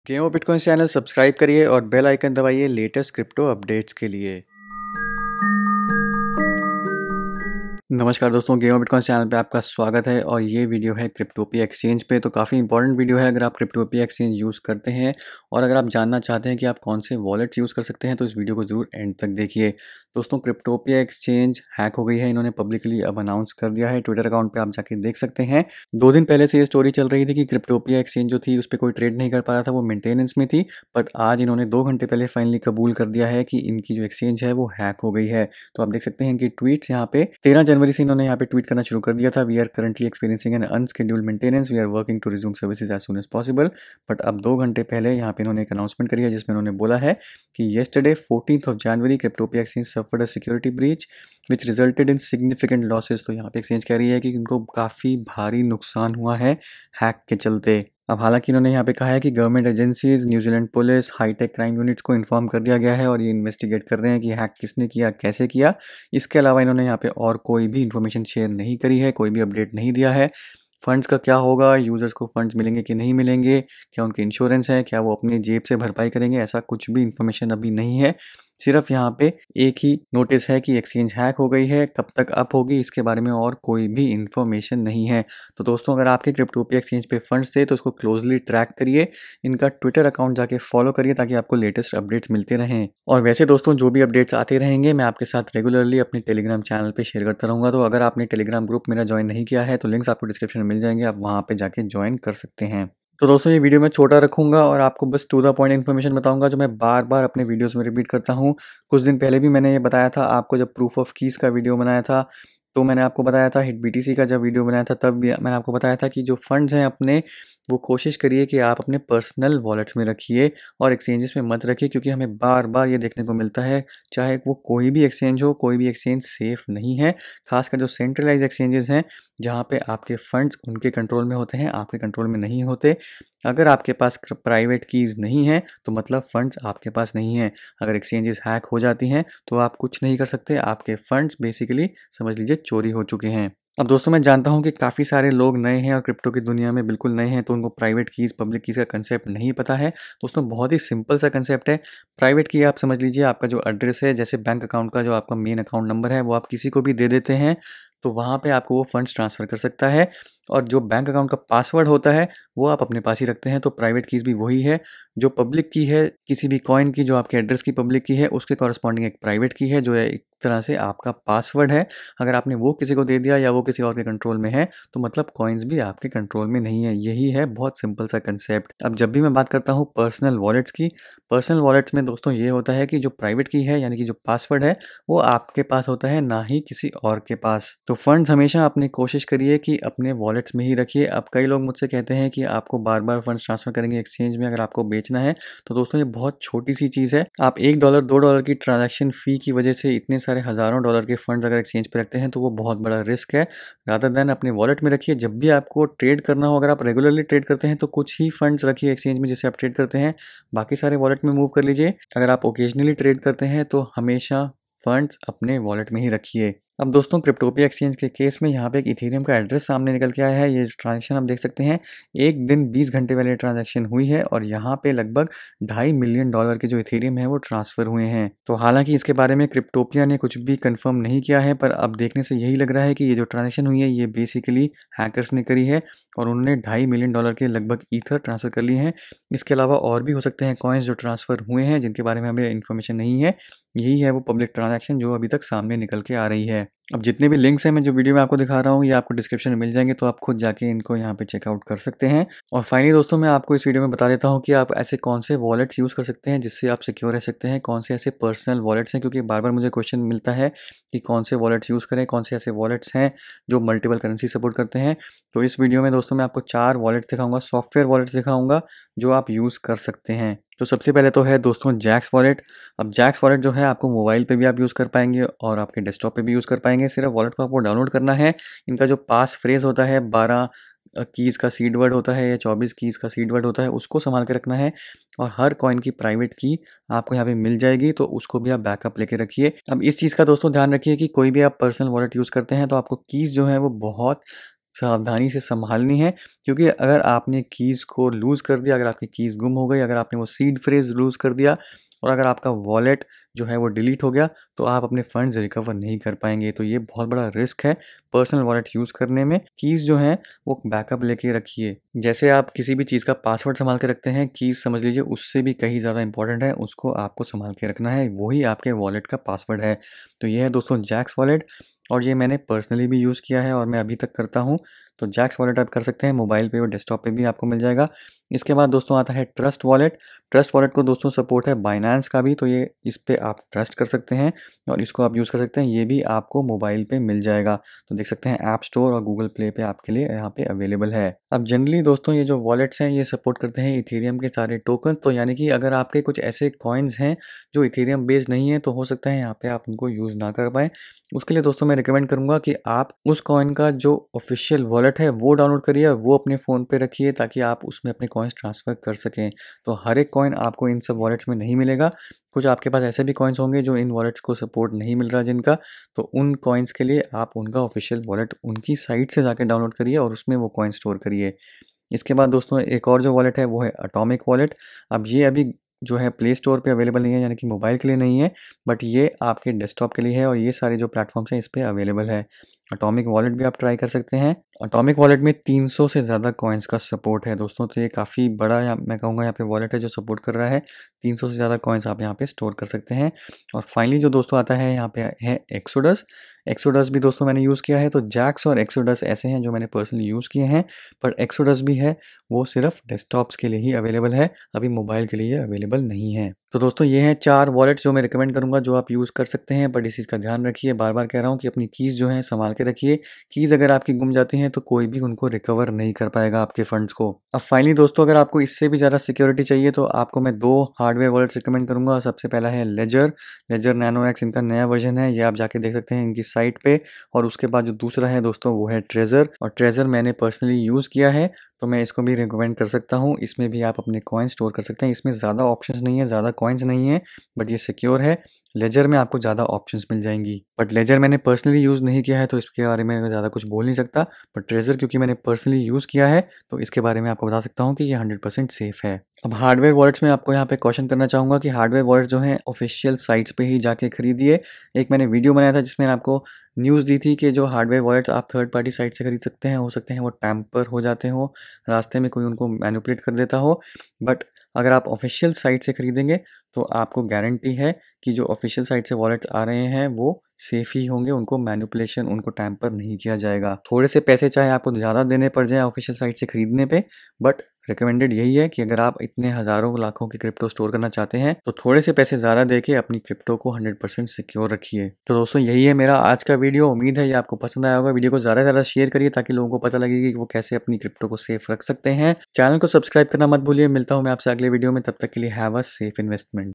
Game bitcoin channel subscribe करिए और bell icon दबाइए लेटेस्ट क्रिप्टो अपडेट्स के लिए। नमस्कार दोस्तों, गेम बिटकॉइन चैनल पे आपका स्वागत है और ये वीडियो है क्रिप्टोपिया एक्सचेंज पे। तो काफ़ी इंपॉर्टेंट वीडियो है अगर आप क्रिप्टोपिया एक्सचेंज यूज़ करते हैं और अगर आप जानना चाहते हैं कि आप कौन से वॉलेट्स यूज़ कर सकते हैं तो इस वीडियो को ज़रूर एंड तक देखिए। दोस्तों, क्रिप्टोपिया एक्सचेंज हैक हो गई है, इन्होंने पब्लिकली अब अनाउंस कर दिया है। ट्विटर अकाउंट पर आप जाके देख सकते हैं। 2 दिन पहले से ये स्टोरी चल रही थी कि क्रिप्टोपिया एक्सचेंज जो थी उस पर कोई ट्रेड नहीं कर पा रहा था, वो मेंटेनेंस में थी। बट आज इन्होंने 2 घंटे पहले फाइनली कबूल कर दिया है कि इनकी जो एक्सचेंज है वो हैक हो गई है। तो आप देख सकते हैं कि ट्वीट्स यहाँ पे 13 जनवरी से इन्होंने यहाँ पे ट्वीट करना शुरू कर दिया था। We are currently experiencing an unscheduled maintenance, we are working to resume services as soon as possible. But अब 2 घंटे पहले यहाँ पे इन्होंने एक अनाउंसमेंट करी है जिसमें उन्होंने बोला है कि yesterday 14th of January Cryptopia exchange suffered a security breach which resulted in significant losses. तो यहाँ पे एक्सचेंज कह रही है कि इनको काफ़ी भारी नुकसान हुआ है हैक के चलते। अब हालांकि इन्होंने यहाँ पे कहा है कि government agencies, New Zealand police, hi tech crime units को इन्फॉर्म कर दिया गया है और ये इन्वेस्टिगेट कर रहे हैं कि हैक किसने किया, कैसे किया। इसके अलावा इन्होंने यहाँ पे और कोई भी इन्फॉर्मेशन शेयर नहीं करी है, कोई भी अपडेट नहीं दिया है। फंड्स का क्या होगा, यूज़र्स को फंड्स मिलेंगे कि नहीं मिलेंगे, क्या उनके इंश्योरेंस है, क्या वो अपनी जेब से भरपाई करेंगे, ऐसा कुछ भी इन्फॉर्मेशन अभी नहीं है। सिर्फ यहाँ पे एक ही नोटिस है कि एक्सचेंज हैक हो गई है, कब तक अप होगी इसके बारे में और कोई भी इन्फॉर्मेशन नहीं है। तो दोस्तों, अगर आपके क्रिप्टोपिया एक्सचेंज पे फंड्स थे तो उसको क्लोजली ट्रैक करिए, इनका ट्विटर अकाउंट जाके फॉलो करिए ताकि आपको लेटेस्ट अपडेट्स मिलते रहें। और वैसे दोस्तों, जो भी अपडेट्स आते रहेंगे मैं आपके साथ रेगुलरली अपने टेलीग्राम चैनल पे शेयर करता रहूँगा। तो अगर आपने टेलीग्राम ग्रुप मेरा ज्वाइन नहीं किया है तो लिंक्स आपको डिस्क्रिप्शन में मिल जाएंगे, आप वहाँ पे जाके ज्वाइन कर सकते हैं। तो दोस्तों, ये वीडियो मैं छोटा रखूंगा और आपको बस टू द पॉइंट इन्फॉर्मेशन बताऊंगा जो मैं बार बार अपने वीडियोस में रिपीट करता हूँ। कुछ दिन पहले भी मैंने ये बताया था आपको, जब प्रूफ ऑफ कीज़ का वीडियो बनाया था तो मैंने आपको बताया था। हिट बीटीसी का जब वीडियो बनाया था तब भी मैंने आपको बताया था कि जो फंड्स हैं अपने, वो कोशिश करिए कि आप अपने पर्सनल वॉलेट्स में रखिए और एक्सचेंजेस में मत रखिए, क्योंकि हमें बार बार ये देखने को मिलता है, चाहे वो कोई भी एक्सचेंज हो, कोई भी एक्सचेंज सेफ नहीं है। खासकर जो सेंट्रलाइज एक्सचेंजेस हैं जहाँ पे आपके फंड्स उनके कंट्रोल में होते हैं, आपके कंट्रोल में नहीं होते। अगर आपके पास प्राइवेट कीज़ नहीं है तो मतलब फंड्स आपके पास नहीं है। अगर एक्सचेंजेस हैक हो जाती हैं तो आप कुछ नहीं कर सकते, आपके फंड्स बेसिकली समझ लीजिए चोरी हो चुके हैं। अब दोस्तों, मैं जानता हूं कि काफ़ी सारे लोग नए हैं और क्रिप्टो की दुनिया में बिल्कुल नए हैं, तो उनको प्राइवेट कीज़, पब्लिक कीज़ का कंसेप्ट नहीं पता है। दोस्तों, बहुत ही सिंपल सा कंसेप्ट है। प्राइवेट की आप समझ लीजिए आपका जो एड्रेस है, जैसे बैंक अकाउंट का जो आपका मेन अकाउंट नंबर है वो आप किसी को भी दे देते हैं तो वहाँ पे आपको वो फंड्स ट्रांसफ़र कर सकता है। और जो बैंक अकाउंट का पासवर्ड होता है वो आप अपने पास ही रखते हैं। तो प्राइवेट कीज़ भी वही है। जो पब्लिक की है किसी भी कॉइन की, जो आपके एड्रेस की पब्लिक की है, उसके कॉरस्पॉन्डिंग एक प्राइवेट की है जो एक तरह से आपका पासवर्ड है। अगर आपने वो किसी को दे दिया या वो किसी और के कंट्रोल में है तो मतलब कॉइन्स भी आपके कंट्रोल में नहीं है। यही है बहुत सिंपल सा कंसेप्ट। अब जब भी मैं बात करता हूँ पर्सनल वॉलेट्स की, पर्सनल वॉलेट्स में दोस्तों ये होता है कि जो प्राइवेट की है यानी कि जो पासवर्ड है वो आपके पास होता है, ना ही किसी और के पास। तो फंड्स हमेशा अपनी कोशिश करिए कि अपने वॉलेट्स में ही रखिए। अब कई लोग मुझसे कहते हैं कि आपको बार बार फंड्स ट्रांसफर करेंगे एक्सचेंज में अगर आपको बेचना है। तो दोस्तों, ये बहुत छोटी सी चीज़ है। आप $1 $2 की ट्रांजैक्शन फ़ी की वजह से इतने सारे हज़ारों डॉलर के फंड्स अगर एक्सचेंज पे रखते हैं तो वो बहुत बड़ा रिस्क है। रादर देन अपने वॉलेट में रखिए। जब भी आपको ट्रेड करना हो, अगर आप रेगुलरली ट्रेड करते हैं तो कुछ ही फंड्स रखिए एक्सचेंज में जिससे आप ट्रेड करते हैं, बाकी सारे वॉलेट में मूव कर लीजिए। अगर आप ओकेजनली ट्रेड करते हैं तो हमेशा फंड्स अपने वॉलेट में ही रखिए। अब दोस्तों, क्रिप्टोपिया एक्सचेंज के केस में यहाँ पे एक इथेरियम का एड्रेस सामने निकल के आया है। ये ट्रांजैक्शन आप देख सकते हैं, एक दिन 20 घंटे पहले ट्रांजैक्शन हुई है और यहाँ पे लगभग $2.5 मिलियन के जो इथेरियम है वो ट्रांसफ़र हुए हैं। तो हालांकि इसके बारे में क्रिप्टोपिया ने कुछ भी कंफर्म नहीं किया है, पर अब देखने से यही लग रहा है कि ये जो ट्रांजैक्शन हुई है ये बेसिकली हैकर्स ने करी है और उन्होंने $2.5 मिलियन के लगभग ईथर ट्रांसफ़र कर लिए हैं। इसके अलावा और भी हो सकते हैं कॉइन्स जो ट्रांसफ़र हुए हैं जिनके बारे में हमें इन्फॉर्मेशन नहीं है। यही है वो पब्लिक ट्रांजैक्शन जो अभी तक सामने निकल के आ रही है। अब जितने भी लिंक्स हैं मैं जो वीडियो में आपको दिखा रहा हूँ ये आपको डिस्क्रिप्शन में मिल जाएंगे, तो आप खुद जाके इनको यहाँ पे चेकआउट कर सकते हैं। और फाइनली दोस्तों, मैं आपको इस वीडियो में बता देता हूँ कि आप ऐसे कौन से वॉलेट्स यूज़ कर सकते हैं जिससे आप सिक्योर रह सकते हैं, कौन से ऐसे पर्सनल वॉलेट्स हैं, क्योंकि बार बार मुझे क्वेश्चन मिलता है कि कौन से वॉलेट्स यूज़ करें, कौन से ऐसे वॉलेट्स हैं जो मल्टीपल करेंसी सपोर्ट करते हैं। तो इस वीडियो में दोस्तों मैं आपको 4 वॉलेट्स दिखाऊंगा, सॉफ्टवेयर वॉलेट्स दिखाऊंगा जो आप यूज़ कर सकते हैं। तो सबसे पहले तो है दोस्तों जैक्स वॉलेट। अब जैक्स वॉलेट जो है आपको मोबाइल पे भी आप यूज़ कर पाएंगे और आपके डेस्कटॉप पे भी यूज़ कर पाएंगे। सिर्फ वॉलेट को आपको डाउनलोड करना है। इनका जो पास फ्रेज होता है, 12 कीज़ का सीड वर्ड होता है या 24 कीज़ का सीड वर्ड होता है, उसको संभाल के रखना है। और हर कॉइन की प्राइवेट की आपको यहाँ पे मिल जाएगी, तो उसको भी आप बैकअप लेके रखिए। अब इस चीज़ का दोस्तों ध्यान रखिए कि कोई भी आप पर्सनल वॉलेट यूज़ करते हैं तो आपको कीज़ जो है वो बहुत सावधानी से संभालनी है, क्योंकि अगर आपने कीज़ को लूज़ कर दिया, अगर आपकी कीज़ गुम हो गई, अगर आपने वो सीड फ्रेज़ लूज़ कर दिया और अगर आपका वॉलेट जो है वो डिलीट हो गया, तो आप अपने फंड्स रिकवर नहीं कर पाएँगे। तो ये बहुत बड़ा रिस्क है पर्सनल वॉलेट यूज़ करने में। कीज़ जो हैं वो बैकअप लेके रखिए। जैसे आप किसी भी चीज़ का पासवर्ड सँभाल के रखते हैं, कीज़ समझ लीजिए उससे भी कहीं ज़्यादा इम्पोर्टेंट है, उसको आपको सँभाल के रखना है, वही आपके वॉलेट का पासवर्ड है। तो ये है दोस्तों जैक्स वॉलेट, और ये मैंने पर्सनली भी यूज़ किया है और मैं अभी तक करता हूँ। तो जैक्स वॉलेट आप कर सकते हैं, मोबाइल पे और डेस्कटॉप पे भी आपको मिल जाएगा। इसके बाद दोस्तों आता है ट्रस्ट वॉलेट। ट्रस्ट वॉलेट को दोस्तों सपोर्ट है बाइनेंस का भी, तो ये इस पे आप ट्रस्ट कर सकते हैं और इसको आप यूज़ कर सकते हैं। ये भी आपको मोबाइल पे मिल जाएगा। तो देख सकते हैं ऐप स्टोर और गूगल प्ले पे आपके लिए यहाँ पे अवेलेबल है। अब जनरली दोस्तों ये जो वॉलेट्स हैं ये सपोर्ट करते हैं इथेरियम के सारे टोकन। तो यानी कि अगर आपके कुछ ऐसे कॉइन्स हैं जो इथेरियम बेस्ड नहीं है, तो हो सकता है यहाँ पे आप उनको यूज़ ना कर पाएँ। उसके लिए दोस्तों मैं रिकमेंड करूँगा कि आप उस कॉइन का जो ऑफिशियल वॉलेट है वो डाउनलोड करिए और वो अपने फ़ोन पे रखिए, ताकि आप उसमें अपने कॉइन्स ट्रांसफ़र कर सकें। तो हर एक कॉइन आपको इन सब वॉलेट्स में नहीं मिलेगा। कुछ आपके पास ऐसे भी कॉइन्स होंगे जो इन वॉलेट्स को सपोर्ट नहीं मिल रहा जिनका, तो उन कॉइन्स के लिए आप उनका ऑफिशियल वॉलेट उनकी साइट से जाके डाउनलोड करिए और उसमें वो कॉइन स्टोर करिए। इसके बाद दोस्तों एक और जो वॉलेट है वो है एटॉमिक वॉलेट। अब ये अभी जो है प्ले स्टोर पे अवेलेबल नहीं है, यानी कि मोबाइल के लिए नहीं है, बट ये आपके डेस्कटॉप के लिए है और ये सारे जो प्लेटफ़ॉर्म्स हैं इस पे अवेलेबल है। एटॉमिक वॉलेट भी आप ट्राई कर सकते हैं। एटॉमिक वॉलेट में 300 से ज़्यादा कॉइन्स का सपोर्ट है दोस्तों, तो ये काफ़ी बड़ा मैं कहूँगा यहाँ पे वॉलेट है जो सपोर्ट कर रहा है। 300 से ज़्यादा कॉइन्स आप यहाँ पे स्टोर कर सकते हैं। और फाइनली जो दोस्तों आता है यहाँ पे है एक्सोडस। एक्सोडस भी दोस्तों मैंने यूज़ किया है। तो जैक्स और एक्सोडस ऐसे हैं जो मैंने पर्सनली यूज़ किए हैं, पर एक्सोडस भी है, वो सिर्फ डेस्कटॉप्स के लिए ही अवेलेबल है, अभी मोबाइल के लिए अवेलेबल नहीं है। तो दोस्तों ये हैं 4 वॉलेट्स जो मैं रिकमेंड करूँगा जो आप यूज़ कर सकते हैं, बट इस चीज़ का ध्यान रखिए, बार-बार कह रहा हूँ कि अपनी कीज़ जो हैं सँभाल के रखिए। कीज़ अगर आपकी गुम जाती हैं तो कोई भी उनको रिकवर नहीं कर पाएगा आपके फंड्स को। अब फाइनली दोस्तों अगर आपको इससे भी ज़्यादा सिक्योरिटी चाहिए तो आपको मैं 2 हार्डवेयर वॉलेट्स रिकमेंड करूँगा। सबसे पहला है लेजर। लेजर नैनो एक्स इनका नया वर्ज़न है, ये आप जाके देख सकते हैं इनकी साइट पे। और उसके बाद जो दूसरा है दोस्तों वो है ट्रेज़र, और ट्रेज़र मैंने पर्सनली यूज़ किया है, तो मैं इसको भी रिकमेंड कर सकता हूँ। इसमें भी आप अपने कॉइन स्टोर कर सकते हैं। इसमें ज़्यादा ऑप्शंस नहीं है, ज़्यादा कॉइन्स नहीं है, बट ये सिक्योर है। लेजर में आपको ज़्यादा ऑप्शंस मिल जाएँगी, बट लेजर मैंने पर्सनली यूज़ नहीं किया है तो इसके बारे में मैं ज़्यादा कुछ बोल नहीं सकता। बट ट्रेज़र क्योंकि मैंने पर्सनली यूज़ किया है, तो इसके बारे में आपको बता सकता हूँ कि ये 100% सेफ़ है। अब हार्डवेयर वॉलेट्स में आपको यहाँ पे कॉशन करना चाहूँगा कि हार्डवेयर वॉलेट जो हैं ऑफ़िशियल साइट्स पे ही जाके खरीदिए। एक मैंने वीडियो बनाया था जिसमें आपको न्यूज़ दी थी कि जो हार्डवेयर वॉलेट्स आप थर्ड पार्टी साइट से खरीद सकते हैं, हो सकते हैं वो टैम्पर हो जाते हों, रास्ते में कोई उनको मैनिपुलेट कर देता हो। बट अगर आप ऑफ़िशियल साइट से खरीदेंगे तो आपको गारंटी है कि जो ऑफ़िशियल साइट से वॉलेट्स आ रहे हैं वो सेफ़ ही होंगे, उनको मैनिपुलेशन, उनको टैम्पर नहीं किया जाएगा। थोड़े से पैसे चाहे आपको ज़्यादा देने पड़ जाएँ ऑफ़िशियल साइट से खरीदने पे, बट रिकमेंडेड यही है कि अगर आप इतने हज़ारों लाखों की क्रिप्टो स्टोर करना चाहते हैं, तो थोड़े से पैसे ज़्यादा देके अपनी क्रिप्टो को 100% सिक्योर रखिए। तो दोस्तों यही है मेरा आज का वीडियो, उम्मीद है ये आपको पसंद आया होगा। वीडियो को ज़्यादा से ज़्यादा शेयर करिए ताकि लोगों को पता लगे कि वो कैसे अपनी क्रिप्टो को सेफ रख सकते हैं। चैनल को सब्सक्राइब करना मत भूलिए। मिलता हूँ मैं आपसे अगले वीडियो में, तब तक के लिए हैव अ सेफ इन्वेस्टमेंट।